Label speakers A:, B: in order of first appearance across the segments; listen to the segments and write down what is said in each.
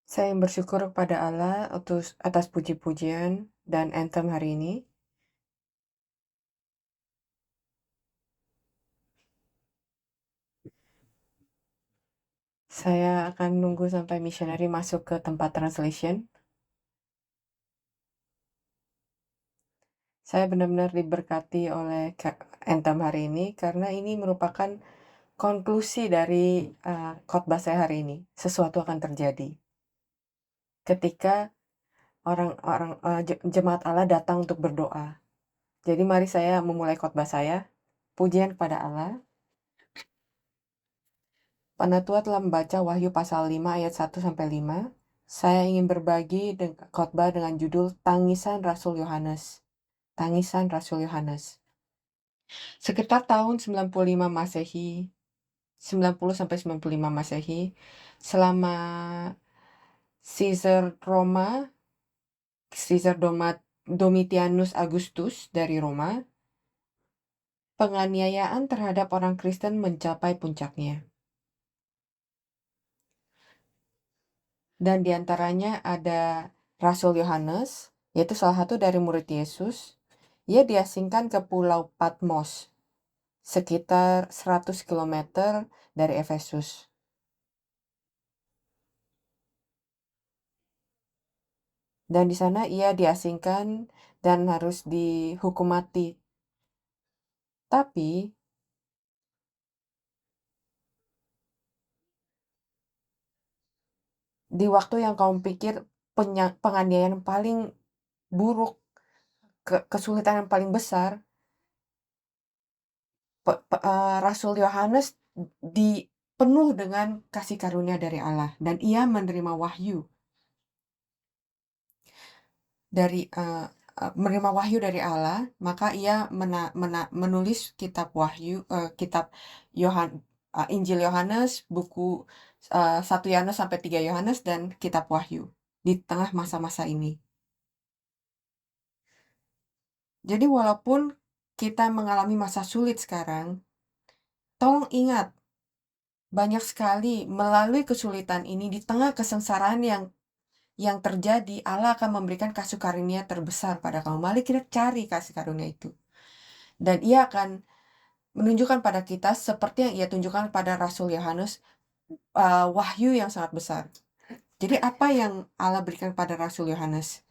A: Saya bersyukur kepada Allah atas puji-pujian dan anthem hari ini. Saya akan nunggu sampai missionary masuk ke tempat translation. Saya benar-benar diberkati oleh anthem hari ini karena ini merupakan konklusi dari khotbah saya hari ini. Sesuatu akan terjadi ketika orang-orang jemaat Allah datang untuk berdoa. Jadi mari saya memulai khotbah saya. Pujian kepada Allah. Penatua telah membaca Wahyu pasal 5 ayat 1-5. Saya ingin berbagi khotbah dengan judul Tangisan Rasul Yohanes. Tangisan Rasul Yohanes. Sekitar tahun 95 Masehi, 90-95 Masehi, selama Caesar Domitianus Augustus dari Roma, penganiayaan terhadap orang Kristen mencapai puncaknya. Dan diantaranya ada Rasul Yohanes, yaitu salah satu dari murid Yesus. Ia diasingkan ke Pulau Patmos, sekitar 100 km dari Efesus. Dan di sana ia diasingkan dan harus dihukum mati. Tapi di waktu yang kamu pikir penganiayaan paling buruk, kesulitan yang paling besar, Rasul Yohanes penuh dengan kasih karunia dari Allah dan ia menerima wahyu menerima wahyu dari Allah, maka ia menulis kitab wahyu, kitab Injil Yohanes, buku 1 Yohanes sampai 3 Yohanes dan kitab wahyu di tengah masa-masa ini. Jadi walaupun kita mengalami masa sulit sekarang, tolong ingat, banyak sekali melalui kesulitan ini di tengah kesengsaraan yang terjadi, Allah akan memberikan kasih karunia terbesar pada kamu. Mari kita cari kasih karunia itu. Dan ia akan menunjukkan pada kita seperti yang ia tunjukkan pada Rasul Yohanes, wahyu yang sangat besar. Jadi apa yang Allah berikan pada Rasul Yohanes?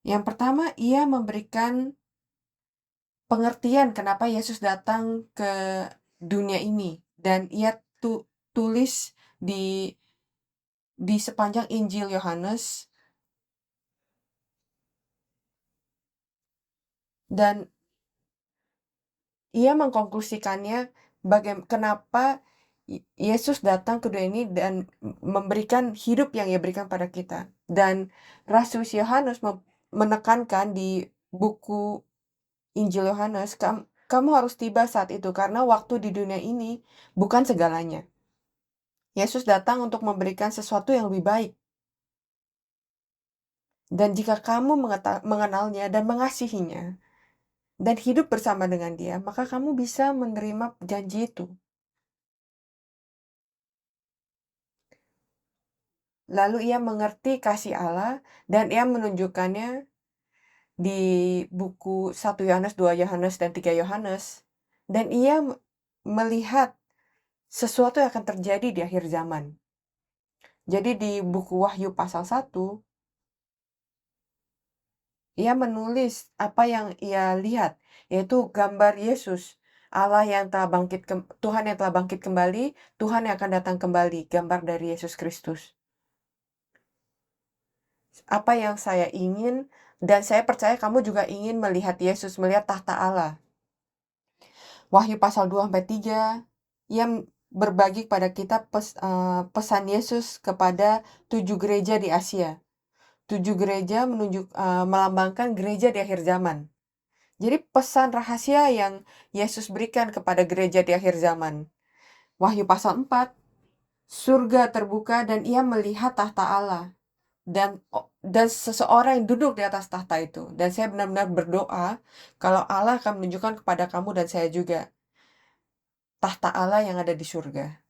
A: Yang pertama, ia memberikan pengertian kenapa Yesus datang ke dunia ini. Dan ia tulis di sepanjang Injil Yohanes. Dan ia mengkonklusikannya kenapa Yesus datang ke dunia ini dan memberikan hidup yang ia berikan pada kita. Dan Rasul Yohanes menekankan di buku Injil Yohanes, kamu harus tiba saat itu karena waktu di dunia ini bukan segalanya. Yesus datang untuk memberikan sesuatu yang lebih baik. Dan jika kamu mengenalnya dan mengasihinya dan hidup bersama dengan dia, maka kamu bisa menerima janji itu. Lalu ia mengerti kasih Allah dan ia menunjukkannya di buku 1 Yohanes, 2 Yohanes, dan 3 Yohanes. Dan ia melihat sesuatu yang akan terjadi di akhir zaman. Jadi di buku Wahyu pasal 1, ia menulis apa yang ia lihat, yaitu gambar Yesus, Allah yang telah Tuhan yang telah bangkit kembali, Tuhan yang akan datang kembali, gambar dari Yesus Kristus. Apa yang saya ingin, dan saya percaya kamu juga ingin melihat Yesus, melihat tahta Allah. Wahyu pasal 2-3, ia berbagi kepada kita pesan Yesus kepada 7 gereja di Asia. 7 gereja melambangkan gereja di akhir zaman. Jadi pesan rahasia yang Yesus berikan kepada gereja di akhir zaman. Wahyu pasal 4, surga terbuka dan ia melihat tahta Allah. Dan seseorang yang duduk di atas tahta itu. Dan saya benar-benar berdoa kalau Allah akan menunjukkan kepada kamu dan saya juga tahta Allah yang ada di surga.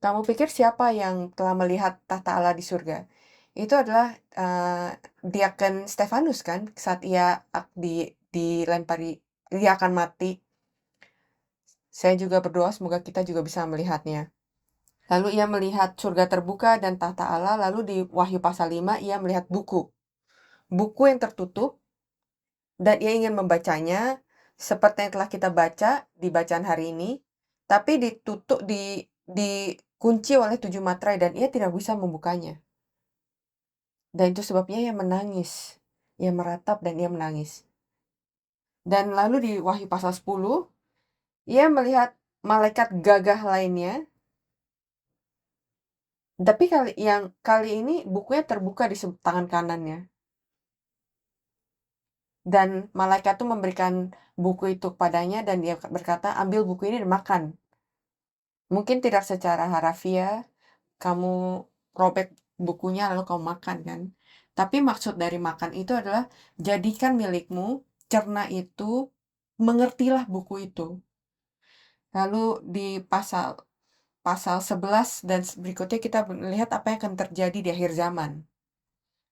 A: Kamu pikir siapa yang telah melihat tahta Allah di surga? Itu adalah, Diaken Stefanus kan, saat ia dilempari dia akan mati. Saya juga berdoa semoga kita juga bisa melihatnya. Lalu ia melihat surga terbuka dan tahta Allah, lalu di Wahyu pasal 5 ia melihat buku. Buku yang tertutup dan ia ingin membacanya seperti yang telah kita baca di bacaan hari ini, tapi ditutup dikunci oleh 7 materai dan ia tidak bisa membukanya. Dan itu sebabnya ia menangis. Ia meratap dan ia menangis. Dan lalu di Wahyu pasal 10, ia melihat malaikat gagah lainnya. Tapi kali ini bukunya terbuka di tangan kanannya. Dan malaikat itu memberikan buku itu kepadanya dan dia berkata, ambil buku ini dan makan. Mungkin tidak secara harafiah, kamu robek bukunya lalu kamu makan kan. Tapi maksud dari makan itu adalah jadikan milikmu, cerna itu, mengertilah buku itu. Lalu di pasal 11 dan berikutnya kita melihat apa yang akan terjadi di akhir zaman.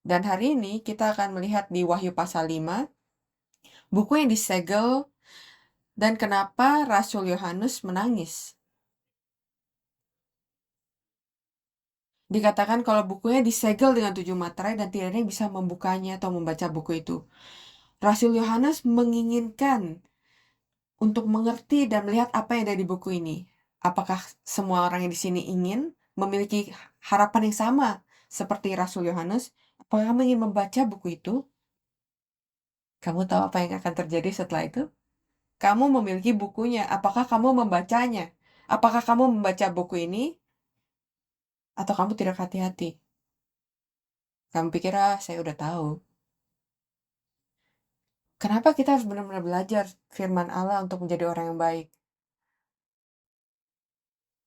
A: Dan hari ini kita akan melihat di Wahyu pasal 5, buku yang disegel dan kenapa Rasul Yohanes menangis. Dikatakan kalau bukunya disegel dengan 7 materai dan tidak ada yang bisa membukanya atau membaca buku itu. Rasul Yohanes menginginkan untuk mengerti dan melihat apa yang ada di buku ini. Apakah semua orang yang di sini ingin memiliki harapan yang sama seperti Rasul Yohanes? Apakah kamu ingin membaca buku itu? Kamu tahu apa yang akan terjadi setelah itu? Kamu memiliki bukunya. Apakah kamu membacanya? Apakah kamu membaca buku ini? Atau kamu tidak hati-hati? Kamu pikir, saya udah tahu. Kenapa kita harus benar-benar belajar firman Allah untuk menjadi orang yang baik?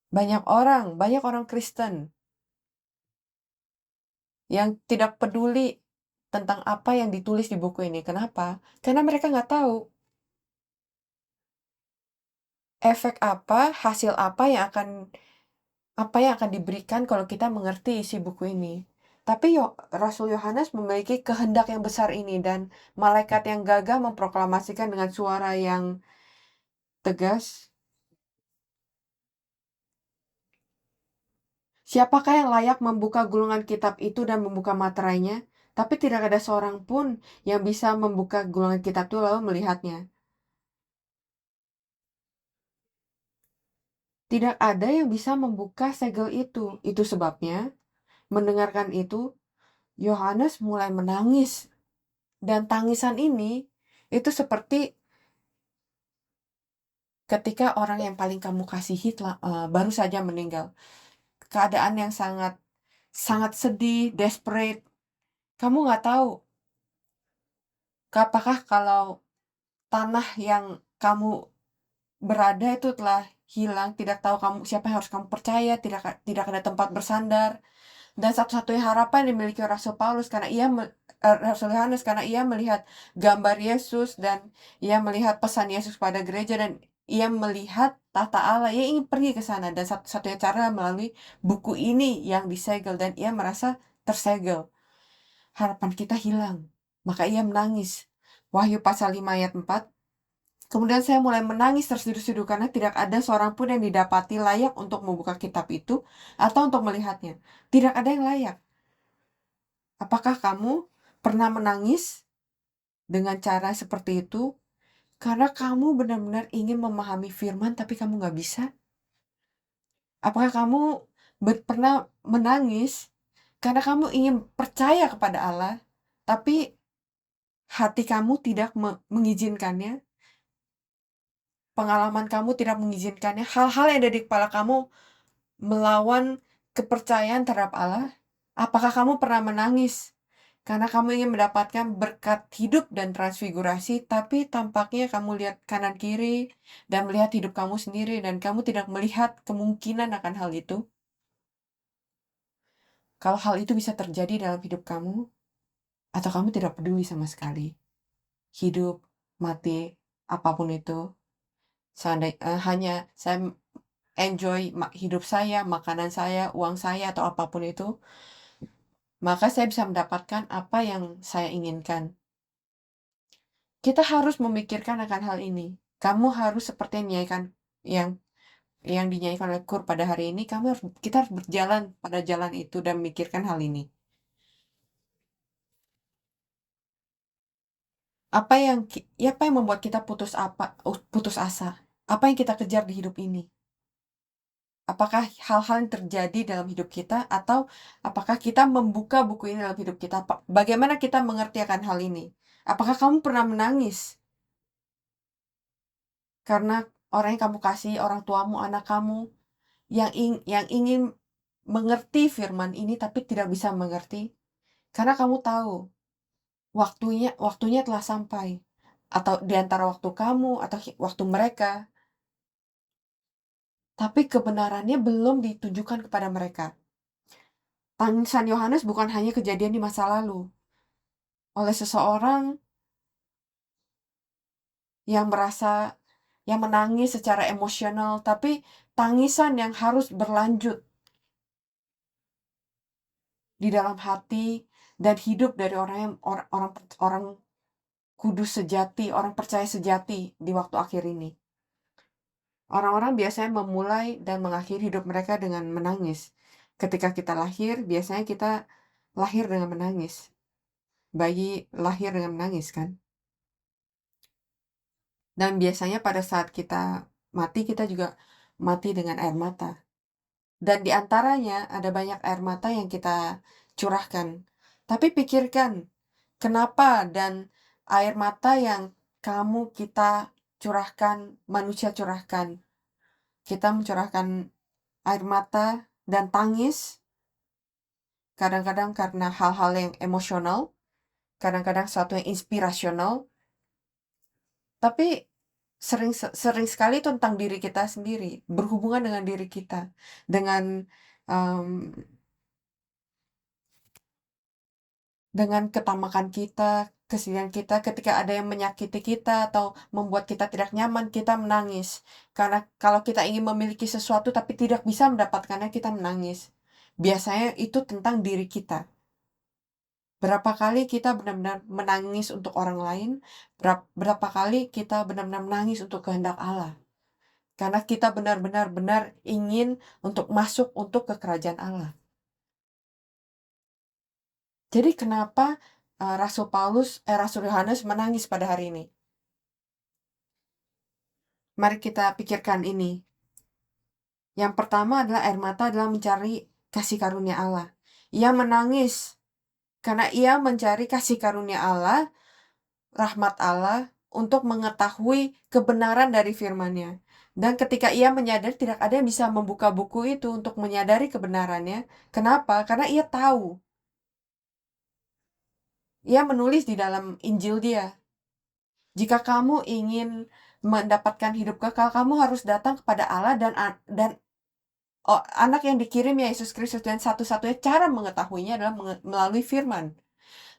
A: Banyak orang Kristen yang tidak peduli tentang apa yang ditulis di buku ini. Kenapa? Karena mereka nggak tahu efek apa, hasil apa yang akan diberikan kalau kita mengerti isi buku ini. Tapi Rasul Yohanes memiliki kehendak yang besar ini dan malaikat yang gagah memproklamasikan dengan suara yang tegas, siapakah yang layak membuka gulungan kitab itu dan membuka materainya? Tapi tidak ada seorang pun yang bisa membuka gulungan kitab itu lalu melihatnya. Tidak ada yang bisa membuka segel itu. Itu sebabnya, mendengarkan itu, Yohanes mulai menangis. Dan tangisan ini, itu seperti ketika orang yang paling kamu kasihi baru saja meninggal. Keadaan yang sangat sangat sedih, desperate. Kamu nggak tahu, apakah kalau tanah yang kamu berada itu telah hilang, tidak tahu siapa yang harus kamu percaya, tidak ada tempat bersandar. Dan satu-satunya harapan yang dimiliki Rasul Paulus Rasul Yohanes karena ia melihat gambar Yesus dan ia melihat pesan Yesus pada gereja dan ia melihat tahta Allah. Ia ingin pergi ke sana dan satu-satunya cara melalui buku ini yang disegel dan ia merasa tersegel. Harapan kita hilang. Maka ia menangis. Wahyu pasal 5 ayat 4. Kemudian saya mulai menangis terseduh-seduh karena tidak ada seorang pun yang didapati layak untuk membuka kitab itu atau untuk melihatnya. Tidak ada yang layak. Apakah kamu pernah menangis dengan cara seperti itu? Karena kamu benar-benar ingin memahami firman tapi kamu nggak bisa? Apakah kamu pernah menangis karena kamu ingin percaya kepada Allah tapi hati kamu tidak mengizinkannya? Pengalaman kamu tidak mengizinkannya? Hal-hal yang ada di kepala kamu melawan kepercayaan terhadap Allah? Apakah kamu pernah menangis karena kamu ingin mendapatkan berkat hidup dan transfigurasi, tapi tampaknya kamu lihat kanan kiri dan melihat hidup kamu sendiri dan kamu tidak melihat kemungkinan akan hal itu? Kalau hal itu bisa terjadi dalam hidup kamu, atau kamu tidak peduli sama sekali, hidup, mati, apapun itu, hanya saya enjoy hidup saya, makanan saya, uang saya, atau apapun itu, maka saya bisa mendapatkan apa yang saya inginkan. Kita harus memikirkan akan hal ini. Kamu harus seperti yang yang dinyanyikan oleh Kur pada hari ini, kita harus berjalan pada jalan itu dan memikirkan hal ini. Apa yang membuat kita putus asa? Apa yang kita kejar di hidup ini? Apakah hal-hal yang terjadi dalam hidup kita, atau apakah kita membuka buku ini dalam hidup kita? Bagaimana kita mengerti akan hal ini? Apakah kamu pernah menangis karena orang yang kamu kasih, orang tuamu, anak kamu, yang ingin mengerti firman ini tapi tidak bisa mengerti? Karena kamu tahu waktunya telah sampai, atau di antara waktu kamu atau waktu mereka, tapi kebenarannya belum ditunjukkan kepada mereka. Tangisan Yohanes bukan hanya kejadian di masa lalu oleh seseorang yang menangis secara emosional, tapi tangisan yang harus berlanjut di dalam hati dan hidup dari orang kudus sejati, orang percaya sejati di waktu akhir ini. Orang-orang biasanya memulai dan mengakhiri hidup mereka dengan menangis. Ketika kita lahir, biasanya kita lahir dengan menangis. Bayi lahir dengan menangis, kan? Dan biasanya pada saat kita mati, kita juga mati dengan air mata. Dan di antaranya ada banyak air mata yang kita curahkan. Tapi pikirkan, kenapa dan air mata yang kita curahkan, manusia curahkan. Kita mencurahkan air mata dan tangis, kadang-kadang karena hal-hal yang emosional, kadang-kadang sesuatu yang inspirasional, tapi sering sekali tentang diri kita sendiri, berhubungan dengan diri kita, um, dengan ketamakan kita, kesedihan kita. Ketika ada yang menyakiti kita atau membuat kita tidak nyaman, kita menangis. Karena kalau kita ingin memiliki sesuatu tapi tidak bisa mendapatkannya, kita menangis. Biasanya itu tentang diri kita. Berapa kali kita benar-benar menangis untuk orang lain, berapa kali kita benar-benar menangis untuk kehendak Allah. Karena kita benar-benar ingin untuk masuk untuk ke kerajaan Allah. Jadi kenapa Rasul Yohanes menangis pada hari ini? Mari kita pikirkan ini. Yang pertama adalah air mata adalah mencari kasih karunia Allah. Ia menangis karena ia mencari kasih karunia Allah, rahmat Allah, untuk mengetahui kebenaran dari firman-Nya. Dan ketika ia menyadari tidak ada yang bisa membuka buku itu untuk menyadari kebenarannya. Kenapa? Karena ia tahu. Ia menulis di dalam Injil dia. Jika kamu ingin mendapatkan hidup kekal, kamu harus datang kepada Allah dan anak yang dikirim, ya Yesus Kristus, dan satu-satunya cara mengetahuinya adalah melalui firman.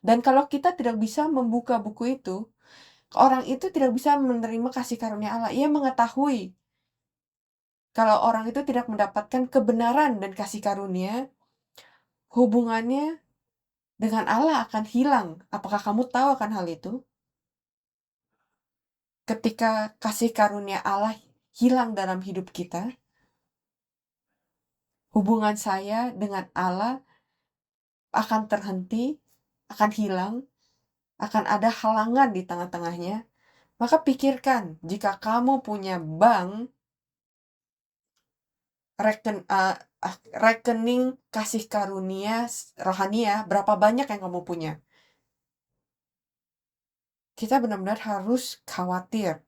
A: Dan kalau kita tidak bisa membuka buku itu, orang itu tidak bisa menerima kasih karunia Allah. Ia mengetahui kalau orang itu tidak mendapatkan kebenaran dan kasih karunia, hubungannya dengan Allah akan hilang. Apakah kamu tahu akan hal itu? Ketika kasih karunia Allah hilang dalam hidup kita, hubungan saya dengan Allah akan terhenti, akan hilang, akan ada halangan di tengah-tengahnya. Maka pikirkan, jika kamu punya bank, rekening kasih karunia rohania, berapa banyak yang kamu punya? Kita benar-benar harus khawatir.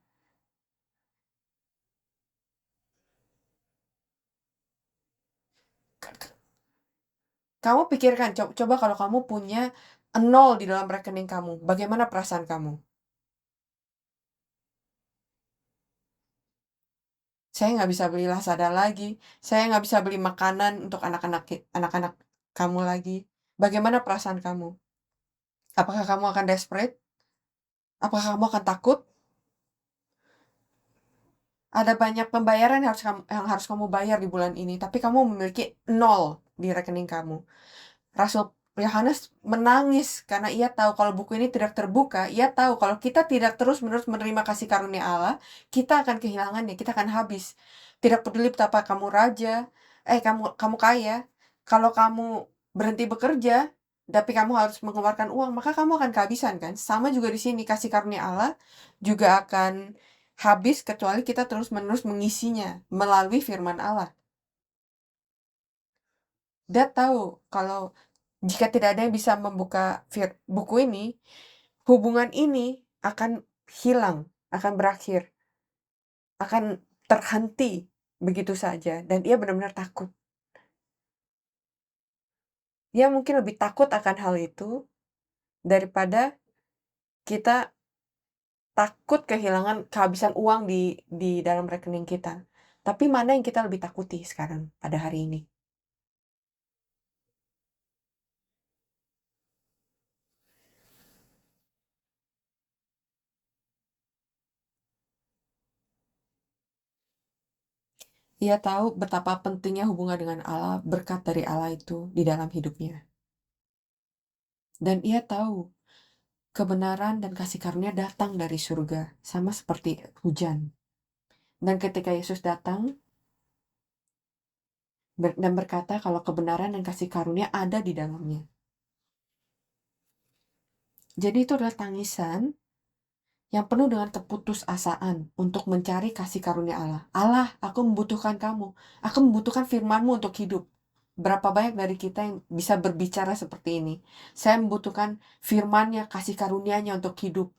A: Kamu pikirkan, coba kalau kamu punya 0 di dalam rekening kamu, bagaimana perasaan kamu? Saya nggak bisa beli Lazada lagi, saya nggak bisa beli makanan untuk anak-anak kamu lagi. Bagaimana perasaan kamu? Apakah kamu akan desperate? Apakah kamu akan takut? Ada banyak pembayaran yang harus kamu bayar di bulan ini, tapi kamu memiliki 0 di rekening kamu. Rasul Yohanes menangis karena ia tahu kalau buku ini tidak terbuka, ia tahu kalau kita tidak terus-menerus menerima kasih karunia Allah, kita akan kehilangannya, kita akan habis. Tidak peduli betapa kamu raja, kamu kaya, kalau kamu berhenti bekerja, tapi kamu harus mengeluarkan uang, maka kamu akan kehabisan kan? Sama juga di sini, kasih karunia Allah juga akan habis kecuali kita terus-menerus mengisinya melalui firman Allah. Dia tahu kalau jika tidak ada yang bisa membuka buku ini, hubungan ini akan hilang, akan berakhir, akan terhenti begitu saja, dan ia benar-benar takut. Dia mungkin lebih takut akan hal itu daripada kita takut kehabisan uang di dalam rekening kita. Tapi mana yang kita lebih takuti sekarang pada hari ini? Ia tahu betapa pentingnya hubungan dengan Allah, berkat dari Allah itu di dalam hidupnya. Dan ia tahu kebenaran dan kasih karunia datang dari surga, sama seperti hujan. Dan ketika Yesus datang dan berkata kalau kebenaran dan kasih karunia ada di dalamnya. Jadi itu adalah tangisan yang penuh dengan keputusasaan untuk mencari kasih karunia Allah. Allah, aku membutuhkan kamu. Aku membutuhkan firman-Mu untuk hidup. Berapa banyak dari kita yang bisa berbicara seperti ini? Saya membutuhkan firman-Nya, kasih karunia-Nya untuk hidup.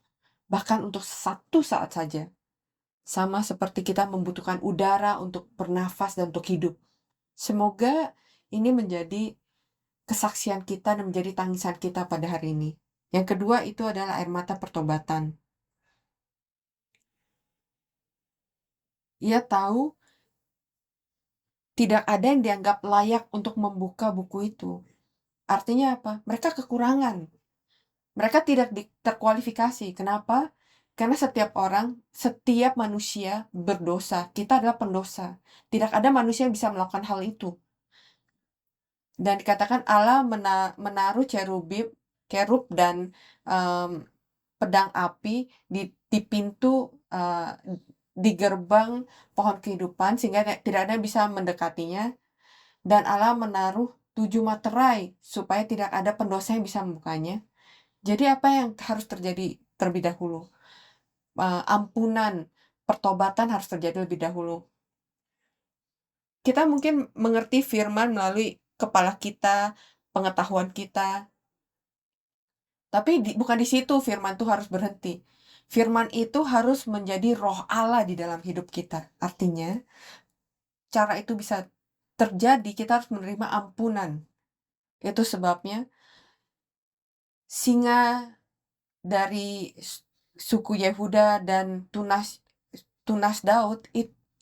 A: Bahkan untuk satu saat saja. Sama seperti kita membutuhkan udara untuk bernafas dan untuk hidup. Semoga ini menjadi kesaksian kita dan menjadi tangisan kita pada hari ini. Yang kedua itu adalah air mata pertobatan. Ia tahu tidak ada yang dianggap layak untuk membuka buku itu. Artinya apa? Mereka kekurangan. Mereka tidak terkualifikasi. Kenapa? Karena setiap manusia berdosa. Kita adalah pendosa. Tidak ada manusia yang bisa melakukan hal itu. Dan dikatakan Allah menaruh kerub dan um, pedang api di pintu, di gerbang pohon kehidupan sehingga tidak ada yang bisa mendekatinya. Dan Allah menaruh 7 materai supaya tidak ada pendosa yang bisa membukanya. Jadi apa yang harus terjadi terlebih dahulu? Ampunan, pertobatan harus terjadi lebih dahulu. Kita mungkin mengerti firman melalui kepala kita, pengetahuan kita. Tapi bukan di situ firman itu harus berhenti. Firman itu harus menjadi roh Allah di dalam hidup kita. Artinya, cara itu bisa terjadi, kita harus menerima ampunan. Itu sebabnya singa dari suku Yehuda dan tunas Daud,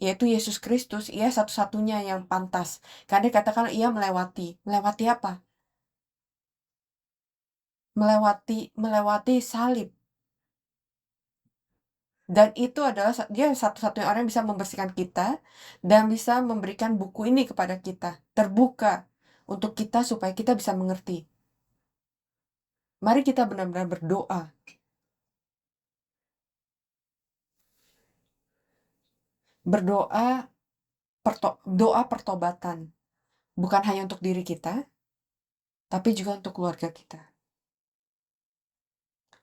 A: yaitu Yesus Kristus, ia satu-satunya yang pantas. Karena dikatakan ia melewati apa? Melewati salib. Dan itu adalah dia satu-satunya orang yang bisa membersihkan kita dan bisa memberikan buku ini kepada kita, terbuka untuk kita supaya kita bisa mengerti. Mari kita benar-benar berdoa. Berdoa, doa pertobatan. Bukan hanya untuk diri kita, tapi juga untuk keluarga kita.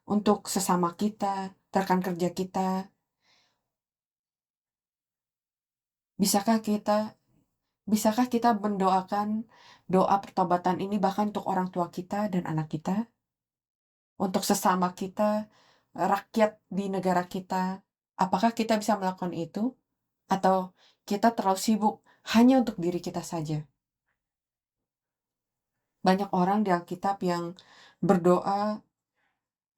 A: Untuk sesama kita, rekan kerja kita. Bisakah kita mendoakan doa pertobatan ini bahkan untuk orang tua kita dan anak kita? Untuk sesama kita, rakyat di negara kita? Apakah kita bisa melakukan itu? Atau kita terlalu sibuk hanya untuk diri kita saja? Banyak orang di Alkitab yang berdoa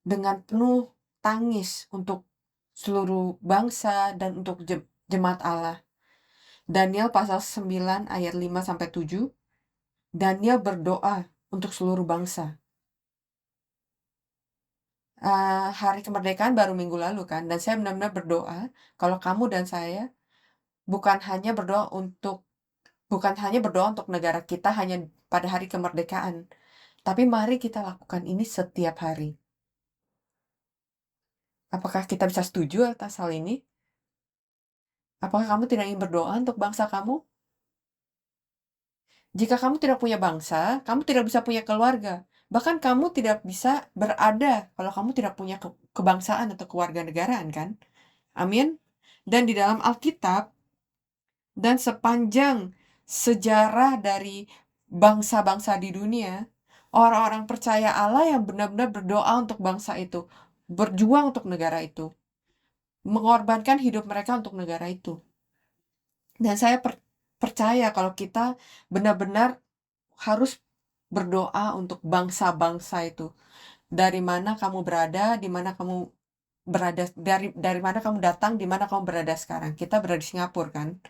A: dengan penuh tangis untuk seluruh bangsa dan untuk jemaat Allah. Daniel pasal 9 ayat 5-7. Daniel berdoa untuk seluruh bangsa. Hari kemerdekaan baru minggu lalu kan, dan saya benar-benar berdoa kalau kamu dan saya bukan hanya berdoa untuk negara kita hanya pada hari kemerdekaan, tapi mari kita lakukan ini setiap hari. Apakah kita bisa setuju atas hal ini? Apakah kamu tidak ingin berdoa untuk bangsa kamu? Jika kamu tidak punya bangsa, kamu tidak bisa punya keluarga. Bahkan kamu tidak bisa berada kalau kamu tidak punya kebangsaan atau kewarganegaraan, kan? Amin. Dan di dalam Alkitab dan sepanjang sejarah dari bangsa-bangsa di dunia, orang-orang percaya Allah yang benar-benar berdoa untuk bangsa itu, berjuang untuk negara itu, mengorbankan hidup mereka untuk negara itu. Dan saya percaya kalau kita benar-benar harus berdoa untuk bangsa-bangsa itu. Dari mana kamu berada, di mana kamu berada, dari mana kamu datang, di mana kamu berada sekarang. Kita berada di Singapura, kan?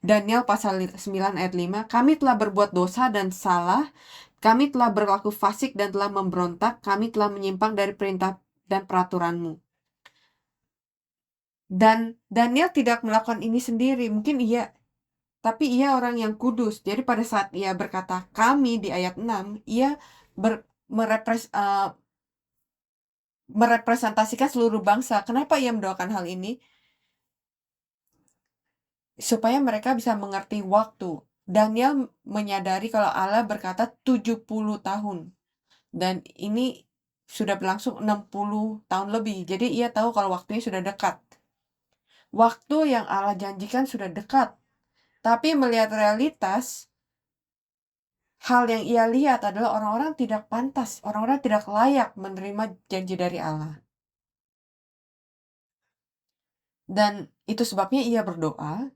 A: Daniel pasal 9 ayat 5, kami telah berbuat dosa dan salah, kami telah berlaku fasik dan telah memberontak, kami telah menyimpang dari perintah dan peraturanmu. Dan Daniel tidak melakukan ini sendiri, mungkin iya, tapi ia orang yang kudus. Jadi pada saat ia berkata kami di ayat 6, ia merepresentasikan seluruh bangsa. Kenapa ia mendoakan hal ini? Supaya mereka bisa mengerti waktu. Daniel menyadari kalau Allah berkata 70 tahun. Dan ini sudah berlangsung 60 tahun lebih. Jadi ia tahu kalau waktunya sudah dekat. Waktu yang Allah janjikan sudah dekat. Tapi melihat realitas, hal yang ia lihat adalah orang-orang tidak pantas, orang-orang tidak layak menerima janji dari Allah. Dan itu sebabnya ia berdoa.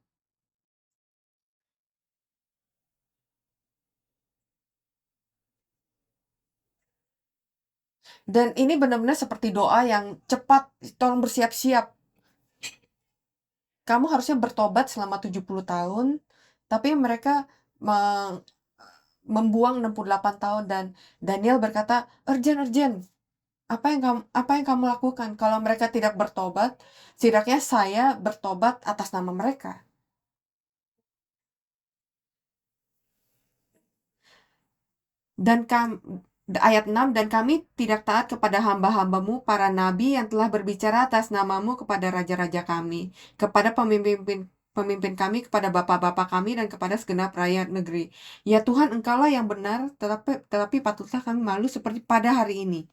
A: Dan ini benar-benar seperti doa yang cepat, tolong bersiap-siap. Kamu harusnya bertobat selama 70 tahun, tapi mereka membuang 68 tahun dan Daniel berkata, urgent. Apa yang kamu lakukan? Kalau mereka tidak bertobat, setidaknya saya bertobat atas nama mereka. Dan ayat 6, dan kami tidak taat kepada hamba-hambamu, para nabi yang telah berbicara atas namamu kepada raja-raja kami, kepada pemimpin kami, kepada bapak-bapak kami, dan kepada segenap rakyat negeri. Ya Tuhan, Engkaulah yang benar, tetapi patutlah kami malu seperti pada hari ini.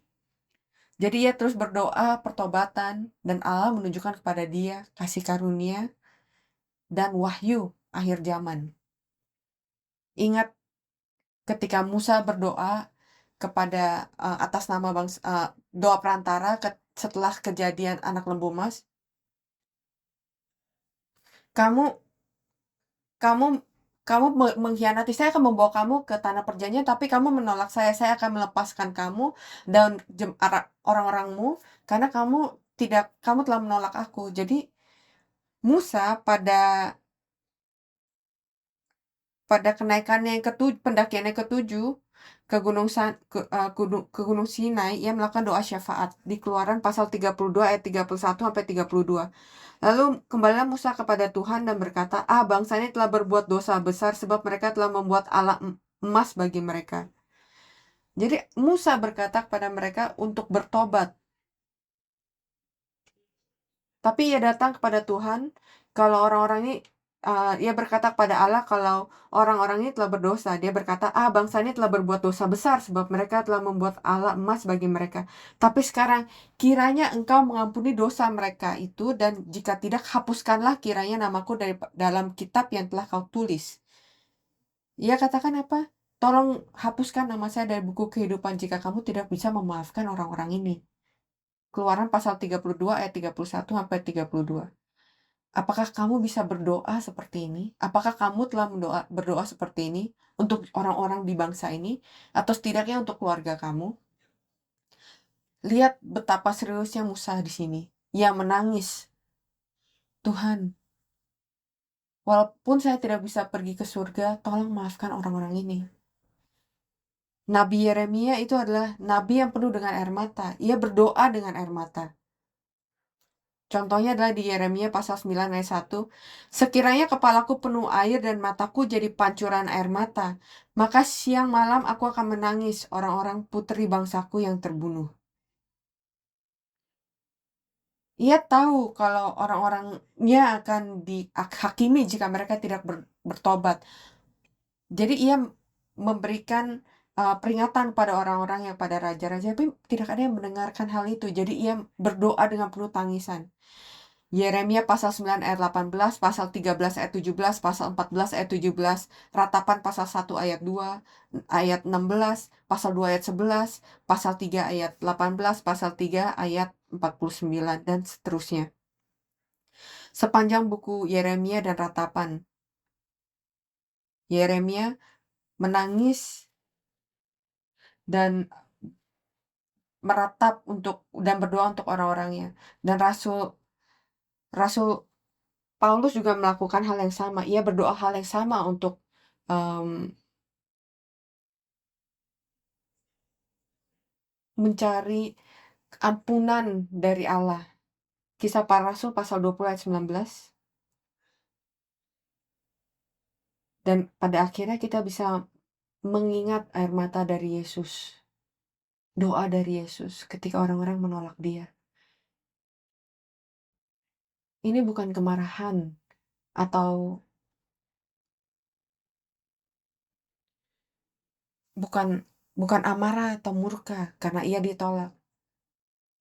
A: Jadi ia terus berdoa pertobatan, dan Allah menunjukkan kepada dia kasih karunia dan wahyu akhir zaman. Ingat ketika Musa berdoa kepada atas nama bangsa, doa perantara setelah kejadian anak lembu emas, kamu kamu kamu mengkhianati saya, akan membawa kamu ke tanah perjanjian, tapi kamu menolak saya akan melepaskan kamu dan orang-orangmu karena kamu telah menolak aku. Jadi Musa pada kenaikannya yang pendakiannya ketujuh ke Gunung Sinai, ia melakukan doa syafaat di Keluaran pasal 32 ayat 31 sampai 32. Lalu kembalilah Musa kepada Tuhan dan berkata, bangsa ini telah berbuat dosa besar sebab mereka telah membuat alat emas bagi mereka. Jadi Musa berkata kepada mereka untuk bertobat. Tapi ia datang kepada Tuhan kalau orang-orang ini, ia berkata kepada Allah kalau orang-orang ini telah berdosa. Dia berkata, bangsa ini telah berbuat dosa besar sebab mereka telah membuat alat emas bagi mereka. Tapi sekarang kiranya Engkau mengampuni dosa mereka itu, dan jika tidak, hapuskanlah kiranya namaku dari dalam kitab yang telah Kau tulis. Ia katakan apa? Tolong hapuskan nama saya dari buku kehidupan jika kamu tidak bisa memaafkan orang-orang ini. Keluaran pasal 32 ayat 31 sampai 32. Apakah kamu bisa berdoa seperti ini? Apakah kamu telah berdoa seperti ini untuk orang-orang di bangsa ini? Atau setidaknya untuk keluarga kamu? Lihat betapa seriusnya Musa di sini. Ia menangis. Tuhan, walaupun saya tidak bisa pergi ke surga, tolong maafkan orang-orang ini. Nabi Yeremia itu adalah nabi yang penuh dengan air mata. Ia berdoa dengan air mata. Contohnya adalah di Yeremia pasal 9 ayat 1. Sekiranya kepalaku penuh air dan mataku jadi pancuran air mata, maka siang malam aku akan menangis orang-orang putri bangsaku yang terbunuh. Ia tahu kalau orang-orangnya akan dihakimi jika mereka tidak bertobat. Jadi ia memberikan peringatan pada orang-orang yang pada raja-raja, tapi tidak ada yang mendengarkan hal itu. Jadi ia berdoa dengan penuh tangisan. Yeremia pasal 9 ayat 18, pasal 13 ayat 17, pasal 14 ayat 17, Ratapan pasal 1 ayat 2, ayat 16, pasal 2 ayat 11, pasal 3 ayat 18, pasal 3 ayat 49, dan seterusnya. Sepanjang buku Yeremia dan Ratapan, Yeremia menangis dan meratap dan berdoa untuk orang-orangnya. Dan Rasul Paulus juga melakukan hal yang sama. Ia berdoa hal yang sama untuk mencari ampunan dari Allah. Kisah Para Rasul pasal 20 ayat 19. Dan pada akhirnya kita bisa mengingat air mata dari Yesus. Doa dari Yesus ketika orang-orang menolak dia. Ini bukan kemarahan atau bukan amarah atau murka karena ia ditolak.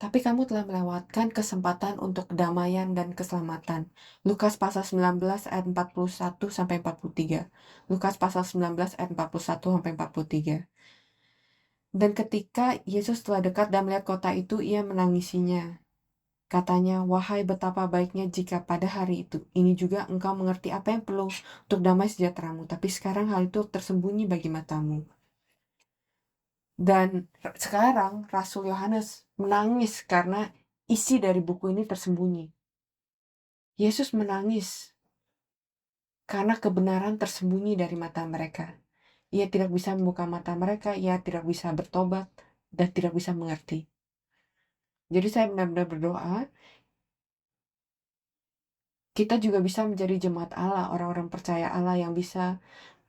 A: Tapi kamu telah melewatkan kesempatan untuk kedamaian dan keselamatan. Lukas pasal 19 ayat 41 sampai 43. Lukas pasal 19 ayat 41 sampai 43. Dan ketika Yesus telah dekat dan melihat kota itu, ia menangisinya. Katanya, wahai betapa baiknya jika pada hari ini juga engkau mengerti apa yang perlu untuk damai sejahteramu. Tapi sekarang hal itu tersembunyi bagi matamu. Dan sekarang Rasul Yohanes menangis karena isi dari buku ini tersembunyi. Yesus menangis karena kebenaran tersembunyi dari mata mereka. Ia tidak bisa membuka mata mereka, ia tidak bisa bertobat, dan tidak bisa mengerti. Jadi saya benar-benar berdoa, kita juga bisa menjadi jemaat Allah, orang-orang percaya Allah yang bisa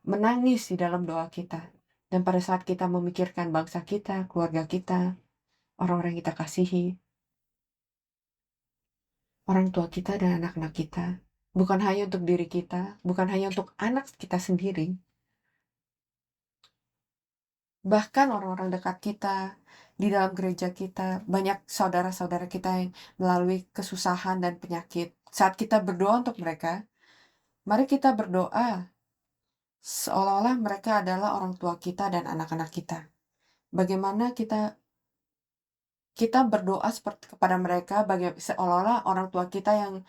A: menangis di dalam doa kita. Dan pada saat kita memikirkan bangsa kita, keluarga kita, orang-orang yang kita kasihi, orang tua kita dan anak-anak kita. Bukan hanya untuk diri kita, bukan hanya untuk anak kita sendiri. Bahkan orang-orang dekat kita, di dalam gereja kita, banyak saudara-saudara kita yang melalui kesusahan dan penyakit. Saat kita berdoa untuk mereka, mari kita berdoa seolah-olah mereka adalah orang tua kita dan anak-anak kita. Bagaimana kita berdoa seperti kepada mereka seolah-olah orang tua kita yang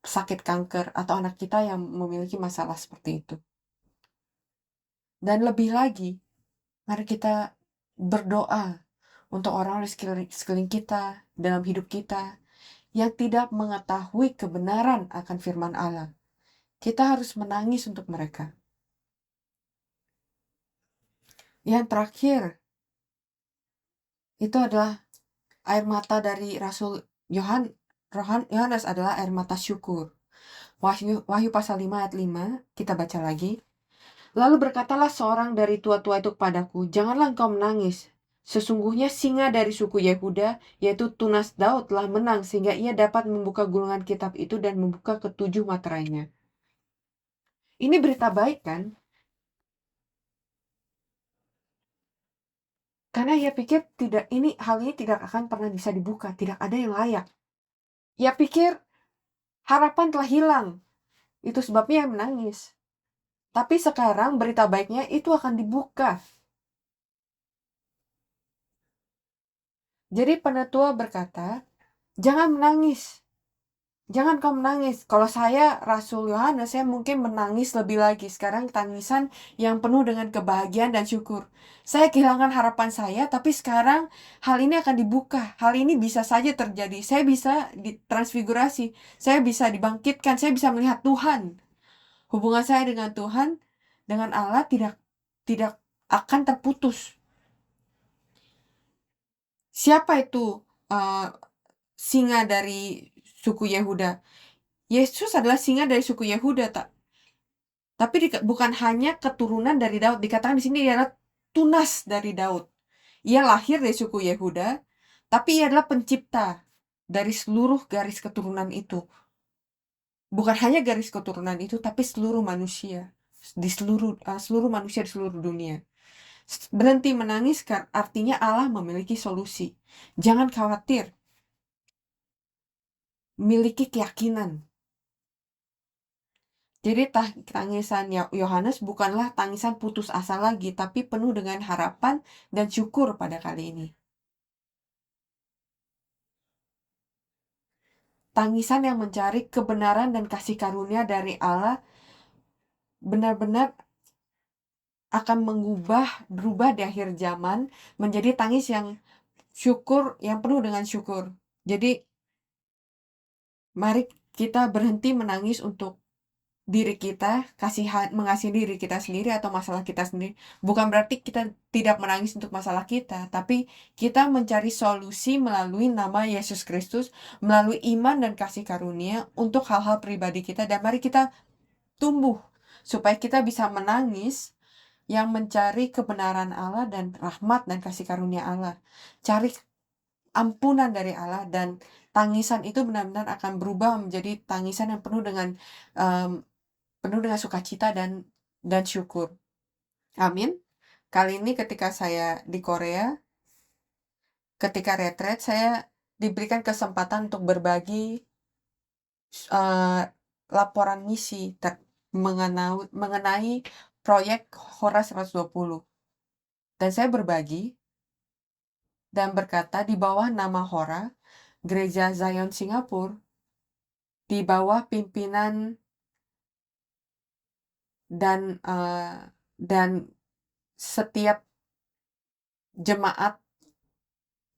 A: sakit kanker atau anak kita yang memiliki masalah seperti itu. Dan lebih lagi, mari kita berdoa untuk orang di sekeliling kita, dalam hidup kita, yang tidak mengetahui kebenaran akan firman Allah. Kita harus menangis untuk mereka. Yang terakhir, itu adalah air mata dari Rasul Yohanes adalah air mata syukur. Wahyu pasal 5 ayat 5, kita baca lagi. Lalu berkatalah seorang dari tua-tua itu kepadaku, janganlah engkau menangis. Sesungguhnya singa dari suku Yehuda, yaitu tunas Daud, telah menang sehingga ia dapat membuka gulungan kitab itu dan membuka ketujuh materainya. Ini berita baik kan? Karena ia pikir hal ini tidak akan pernah bisa dibuka, tidak ada yang layak. Ia pikir harapan telah hilang. Itu sebabnya ia menangis. Tapi sekarang berita baiknya itu akan dibuka. Jadi penetua berkata, jangan menangis. Jangan kau menangis. Kalau saya Rasul Yohanes, saya mungkin menangis lebih lagi. Sekarang tangisan yang penuh dengan kebahagiaan dan syukur. Saya kehilangan harapan saya, tapi sekarang hal ini akan dibuka. Hal ini bisa saja terjadi. Saya bisa ditransfigurasi. Saya bisa dibangkitkan. Saya bisa melihat Tuhan. Hubungan saya dengan Tuhan, dengan Allah tidak akan terputus. Siapa itu singa dari suku Yehuda. Yesus adalah singa dari suku Yehuda, tapi bukan hanya keturunan dari Daud. Dikatakan di sini dia adalah tunas dari Daud. Ia lahir dari suku Yehuda, tapi ia adalah pencipta dari seluruh garis keturunan itu. Bukan hanya garis keturunan itu, tapi seluruh manusia di seluruh manusia di seluruh dunia. Berhenti menangis artinya Allah memiliki solusi. Jangan khawatir. Miliki keyakinan. Jadi tangisan Yohanes bukanlah tangisan putus asa lagi, tapi penuh dengan harapan dan syukur pada kali ini. Tangisan yang mencari kebenaran dan kasih karunia dari Allah benar-benar akan berubah di akhir zaman menjadi tangis yang syukur, yang penuh dengan syukur. Jadi mari kita berhenti menangis untuk diri kita, mengasihi diri kita sendiri atau masalah kita sendiri. Bukan berarti kita tidak menangis untuk masalah kita, tapi kita mencari solusi melalui nama Yesus Kristus, melalui iman dan kasih karunia untuk hal-hal pribadi kita. Dan mari kita tumbuh supaya kita bisa menangis yang mencari kebenaran Allah dan rahmat dan kasih karunia Allah. Cari ampunan dari Allah, dan tangisan itu benar-benar akan berubah menjadi tangisan yang penuh dengan sukacita dan syukur. Amin. Kali ini ketika saya di Korea, ketika retret, saya diberikan kesempatan untuk berbagi laporan misi mengenai proyek Hora 120. Dan saya berbagi dan berkata di bawah nama Hora, Gereja Zion Singapura, di bawah pimpinan dan setiap jemaat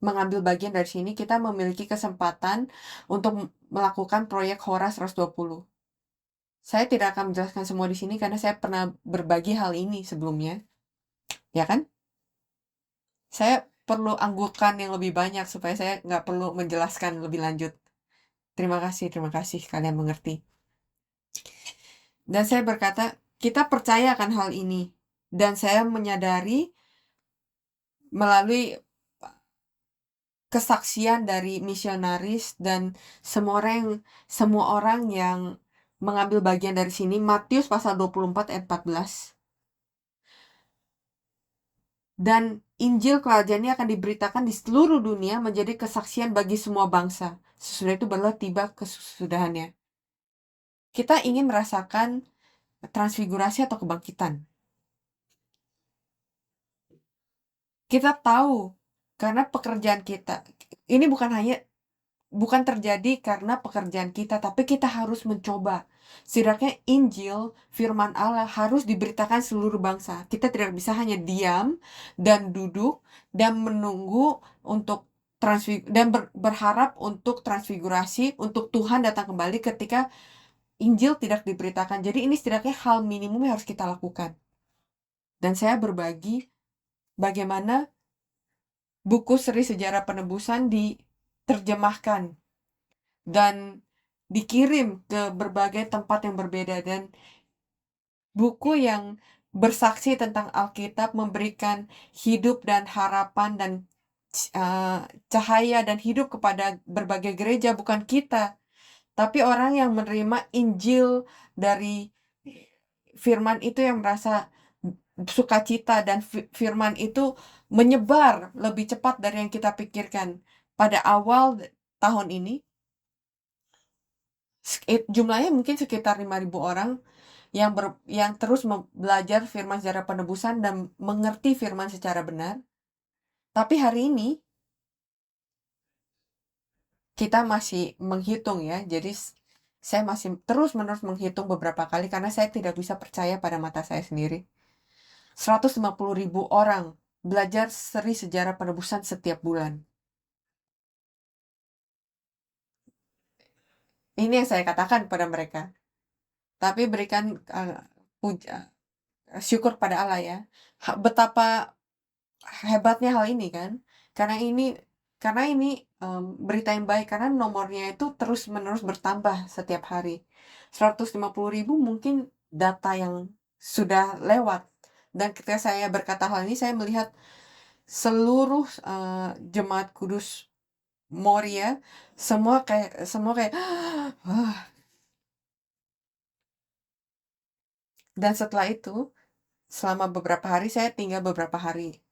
A: mengambil bagian dari sini, kita memiliki kesempatan untuk melakukan proyek Hora 120. Saya tidak akan menjelaskan semua di sini karena saya pernah berbagi hal ini sebelumnya. Ya kan? Saya perlu anggukan yang lebih banyak supaya saya nggak perlu menjelaskan lebih lanjut. Terima kasih kalian mengerti. Dan saya berkata, kita percaya akan hal ini. Dan saya menyadari melalui kesaksian dari misionaris dan semua orang yang mengambil bagian dari sini. Matius pasal 24 ayat 14. Dan Injil kerajaan ini akan diberitakan di seluruh dunia menjadi kesaksian bagi semua bangsa. Sesudah itu barulah tiba kesudahannya. Kita ingin merasakan transfigurasi atau kebangkitan. Kita tahu karena pekerjaan kita ini bukan terjadi karena pekerjaan kita, tapi kita harus mencoba. Setidaknya Injil, firman Allah harus diberitakan seluruh bangsa. Kita tidak bisa hanya diam dan duduk dan menunggu untuk dan berharap untuk transfigurasi, untuk Tuhan datang kembali ketika Injil tidak diberitakan. Jadi ini setidaknya hal minimum yang harus kita lakukan. Dan saya berbagi bagaimana buku Seri Sejarah Penebusan diterjemahkan dan dikirim ke berbagai tempat yang berbeda, dan buku yang bersaksi tentang Alkitab memberikan hidup dan harapan dan cahaya dan hidup kepada berbagai gereja, bukan kita, tapi orang yang menerima Injil dari firman itu yang merasa sukacita, dan firman itu menyebar lebih cepat dari yang kita pikirkan. Pada awal tahun ini jumlahnya mungkin sekitar 5.000 orang yang terus belajar firman sejarah penebusan dan mengerti firman secara benar. Tapi hari ini kita masih menghitung ya. Jadi saya masih terus-menerus menghitung beberapa kali karena saya tidak bisa percaya pada mata saya sendiri. 150.000 orang belajar seri sejarah penebusan setiap bulan. Ini yang saya katakan pada mereka. Tapi berikan syukur pada Allah ya. Betapa hebatnya hal ini kan. Karena ini karena ini, berita yang baik, karena nomornya itu terus-menerus bertambah setiap hari. 150.000 mungkin data yang sudah lewat, dan ketika saya berkata hal ini, saya melihat seluruh, jemaat kudus Moria, semua kayak, "Wah." Dan setelah itu, selama beberapa hari, saya tinggal beberapa hari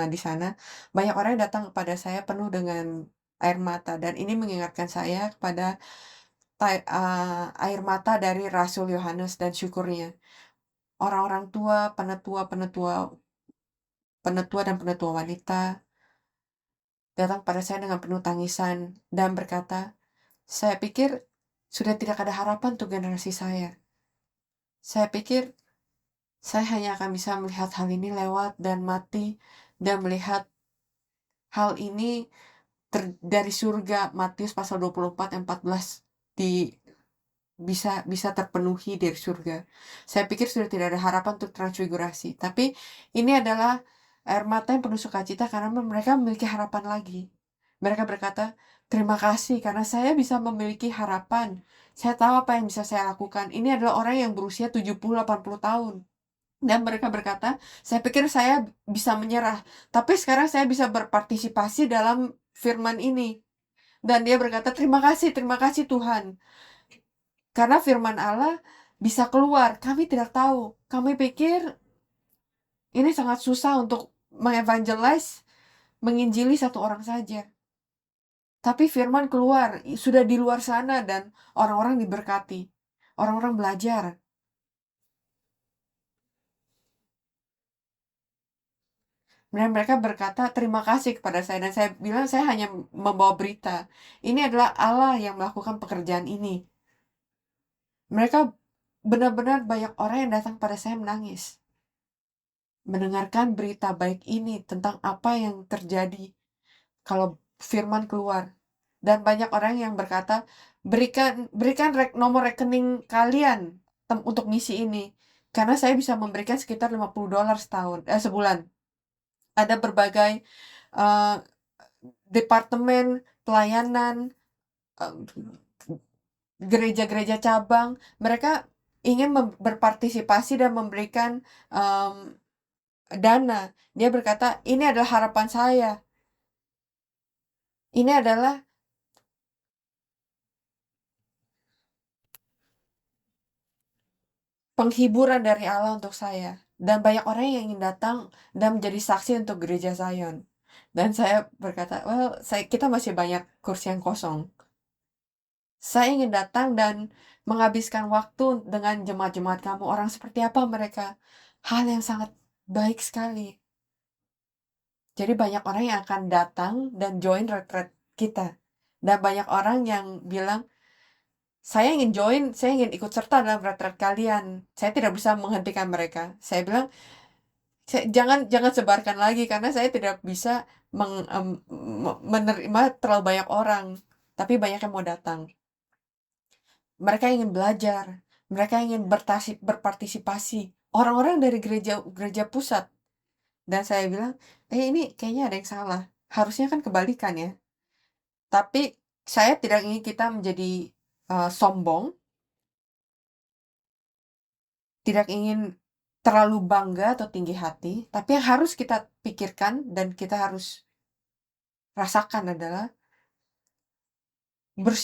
A: di sana, banyak orang yang datang kepada saya penuh dengan air mata, dan ini mengingatkan saya kepada air mata dari Rasul Yohanes dan syukurnya. Orang-orang tua, penetua dan penetua wanita datang pada saya dengan penuh tangisan dan berkata, "Saya pikir sudah tidak ada harapan untuk generasi saya. Saya pikir saya hanya akan bisa melihat hal ini lewat dan mati, dan melihat hal ini dari surga." Matius pasal 24 ayat 14 di bisa terpenuhi dari surga. Saya pikir sudah tidak ada harapan untuk transfigurasi, tapi ini adalah air mata yang penuh sukacita karena mereka memiliki harapan lagi. Mereka berkata, "Terima kasih karena saya bisa memiliki harapan. Saya tahu apa yang bisa saya lakukan." Ini adalah orang yang berusia 70-80 tahun. Dan mereka berkata, "Saya pikir saya bisa menyerah, tapi sekarang saya bisa berpartisipasi dalam firman ini." Dan dia berkata, terima kasih Tuhan. Karena firman Allah bisa keluar. Kami tidak tahu. Kami pikir ini sangat susah untuk mengevangelize, menginjili satu orang saja. Tapi firman keluar, sudah di luar sana, dan orang-orang diberkati. Orang-orang belajar. Dan mereka berkata terima kasih kepada saya. Dan saya bilang saya hanya membawa berita. Ini adalah Allah yang melakukan pekerjaan ini. Mereka benar-benar banyak orang yang datang pada saya menangis. Mendengarkan berita baik ini tentang apa yang terjadi kalau firman keluar. Dan banyak orang yang berkata, berikan nomor rekening kalian untuk misi ini. Karena saya bisa memberikan sekitar $50 sebulan. Ada berbagai uh, departemen pelayanan, uh, gereja-gereja cabang. Mereka ingin berpartisipasi dan memberikan um, dana. Dia berkata, ini adalah harapan saya. Ini adalah penghiburan dari Allah untuk saya. Dan banyak orang yang ingin datang dan menjadi saksi untuk gereja Zion. Dan saya berkata, well, kita masih banyak kursi yang kosong. Saya ingin datang dan menghabiskan waktu dengan jemaat-jemaat kamu. Orang seperti apa mereka? Hal yang sangat baik sekali. Jadi banyak orang yang akan datang dan join retreat kita. Dan banyak orang yang bilang, saya ingin ikut serta dalam retreat kalian. Saya tidak bisa menghentikan mereka. Saya bilang, jangan sebarkan lagi karena saya tidak bisa menerima terlalu banyak orang. Tapi banyak yang mau datang. Mereka ingin belajar. Mereka ingin berpartisipasi. Orang-orang dari gereja pusat. Dan saya bilang, ini kayaknya ada yang salah. Harusnya kan kebalikan ya. Tapi saya tidak ingin kita menjadi sombong, tidak ingin terlalu bangga atau tinggi hati, tapi yang harus kita pikirkan dan kita harus rasakan adalah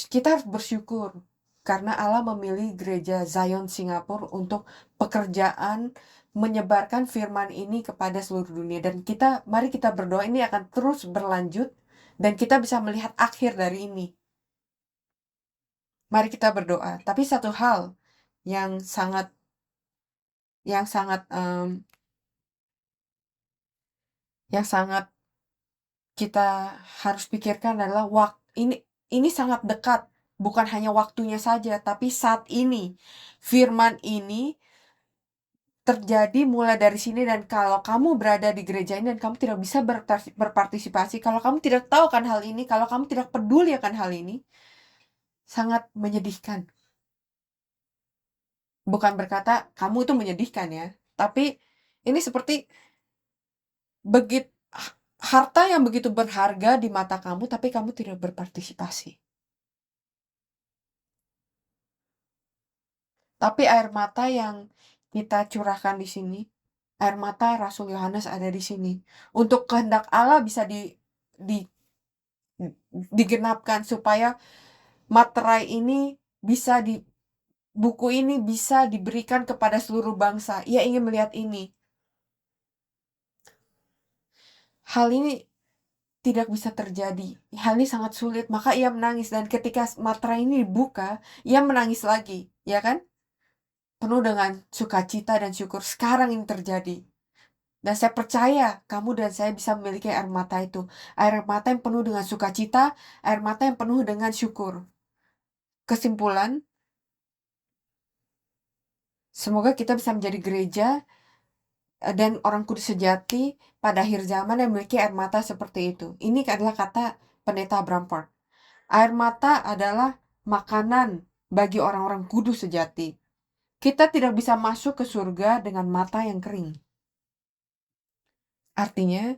A: kita harus bersyukur karena Allah memilih gereja Zion Singapura untuk pekerjaan menyebarkan firman ini kepada seluruh dunia, dan mari kita berdoa ini akan terus berlanjut dan kita bisa melihat akhir dari ini. Mari kita berdoa. Tapi satu hal yang sangat yang sangat yang sangat kita harus pikirkan adalah ini sangat dekat, bukan hanya waktunya saja, tapi saat ini firman ini terjadi mulai dari sini. Dan kalau kamu berada di gereja ini dan kamu tidak bisa berpartisipasi, kalau kamu tidak tahu kan hal ini, kalau kamu tidak peduli akan hal ini, sangat menyedihkan. Bukan berkata kamu itu menyedihkan ya, tapi ini seperti begitu Harta yang begitu berharga di mata kamu, tapi kamu tidak berpartisipasi. Tapi air mata yang kita curahkan di sini, air mata Rasul Yohanes ada di sini. Untuk kehendak Allah bisa di digenapkan supaya materai ini bisa buku ini bisa diberikan kepada seluruh bangsa. Ia ingin melihat ini. Hal ini tidak bisa terjadi. Hal ini sangat sulit, maka ia menangis. Dan ketika materai ini dibuka, ia menangis lagi, ya kan? Penuh dengan sukacita dan syukur. Sekarang ini terjadi. Dan saya percaya kamu dan saya bisa memiliki air mata itu. Air mata yang penuh dengan sukacita, air mata yang penuh dengan syukur. Kesimpulan, semoga kita bisa menjadi gereja dan orang kudus sejati pada akhir zaman yang memiliki air mata seperti itu. Ini adalah kata pendeta Brampart. Air mata adalah makanan bagi orang-orang kudus sejati. Kita tidak bisa masuk ke surga dengan mata yang kering. Artinya,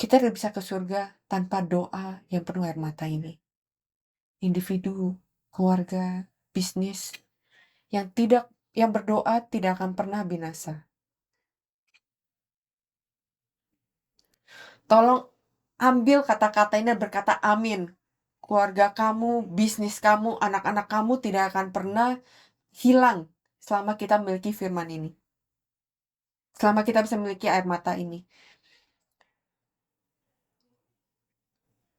A: kita tidak bisa ke surga tanpa doa yang penuh air mata ini. Individu, keluarga, bisnis yang berdoa tidak akan pernah binasa. Tolong ambil kata-kata ini dan berkata amin. Keluarga kamu, bisnis kamu, anak-anak kamu tidak akan pernah hilang selama kita memiliki firman ini. Selama kita bisa memiliki air mata ini.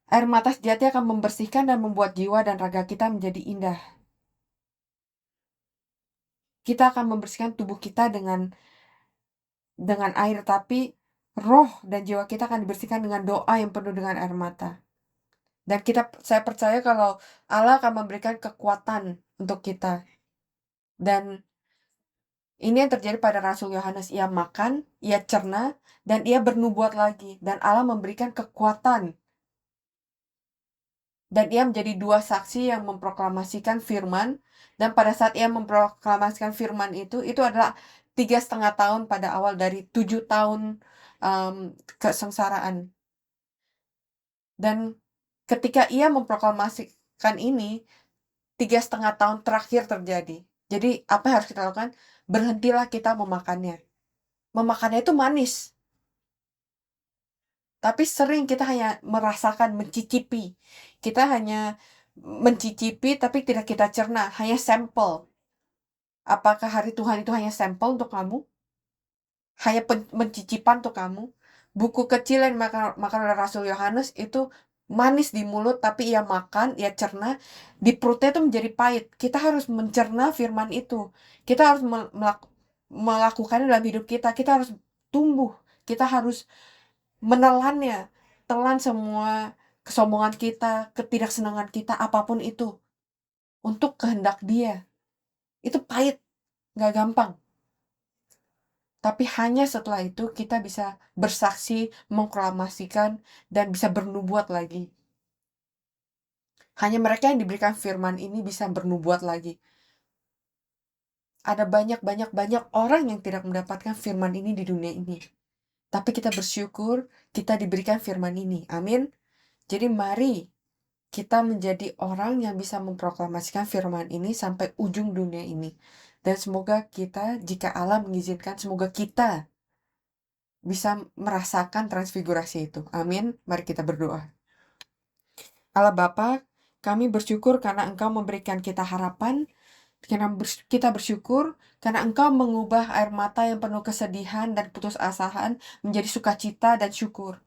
A: Air mata sejati akan membersihkan dan membuat jiwa dan raga kita menjadi indah. Kita akan membersihkan tubuh kita dengan air, tapi roh dan jiwa kita akan dibersihkan dengan doa yang penuh dengan air mata. Dan saya percaya kalau Allah akan memberikan kekuatan untuk kita. Dan ini yang terjadi pada Rasul Yohanes. Ia makan, ia cerna, dan ia bernubuat lagi. Dan Allah memberikan kekuatan. Dan ia menjadi dua saksi yang memproklamasikan firman. Dan pada saat ia memproklamasikan firman itu adalah 3,5 tahun pada awal dari 7 tahun kesengsaraan. Dan ketika ia memproklamasikan ini, 3,5 tahun terakhir terjadi. Jadi apa yang harus kita lakukan? Berhentilah kita memakannya. Memakannya itu manis. Tapi sering kita hanya merasakan, mencicipi. Kita hanya mencicipi tapi tidak kita cerna, hanya sampel. Apakah hari Tuhan itu hanya sampel untuk kamu? Hanya mencicipan untuk kamu? Buku kecil yang makan oleh Rasul Yohanes itu manis di mulut, tapi ia makan, ia cerna, di perutnya itu menjadi pahit. Kita harus mencerna firman itu. Kita harus melakukannya dalam hidup kita. Kita harus tumbuh. Kita harus menelannya. Telan semua kesombongan kita, ketidaksenangan kita, apapun itu. Untuk kehendak dia. Itu pahit. Gak gampang. Tapi hanya setelah itu kita bisa bersaksi, mengproklamasikan, dan bisa bernubuat lagi. Hanya mereka yang diberikan firman ini bisa bernubuat lagi. Ada banyak orang yang tidak mendapatkan firman ini di dunia ini. Tapi kita bersyukur kita diberikan firman ini. Amin. Jadi mari kita menjadi orang yang bisa memproklamasikan firman ini sampai ujung dunia ini. Dan semoga kita, jika Allah mengizinkan, semoga kita bisa merasakan transfigurasi itu. Amin. Mari kita berdoa. Allah Bapa, kami bersyukur karena Engkau memberikan kita harapan. Kita bersyukur karena Engkau mengubah air mata yang penuh kesedihan dan putus asaan menjadi sukacita dan syukur.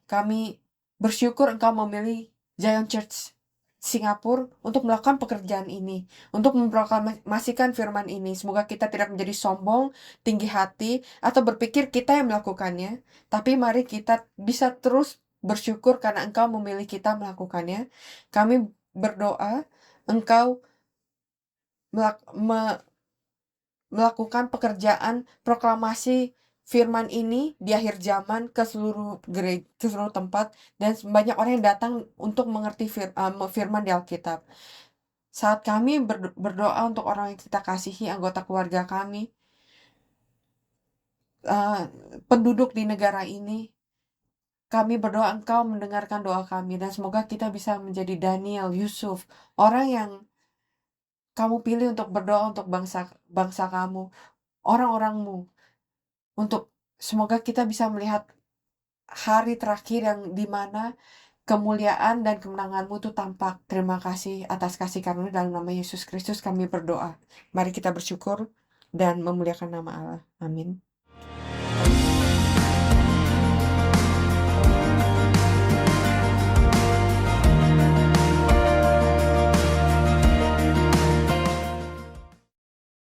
A: Kami bersyukur Engkau memilih Zion Church Singapura untuk melakukan pekerjaan ini, untuk memproklamasikan firman ini. Semoga kita tidak menjadi sombong, tinggi hati, atau berpikir kita yang melakukannya. Tapi mari kita bisa terus bersyukur karena Engkau memilih kita melakukannya. Kami berdoa Engkau melakukan pekerjaan proklamasi firman ini di akhir zaman ke seluruh gereja, ke seluruh tempat, dan banyak orang yang datang untuk mengerti firman di Alkitab. Saat kami berdoa untuk orang yang kita kasihi, anggota keluarga kami, penduduk di negara ini, Kami berdoa Engkau mendengarkan doa kami, dan semoga kita bisa menjadi Daniel, Yusuf, orang yang Kamu pilih untuk berdoa untuk bangsa bangsa kamu, orang-orangmu, untuk semoga kita bisa melihat hari terakhir yang di mana kemuliaan dan kemenangan-Mu itu tampak. Terima kasih atas kasih karunia, dalam nama Yesus Kristus kami berdoa. Mari kita bersyukur dan memuliakan nama Allah. Amin.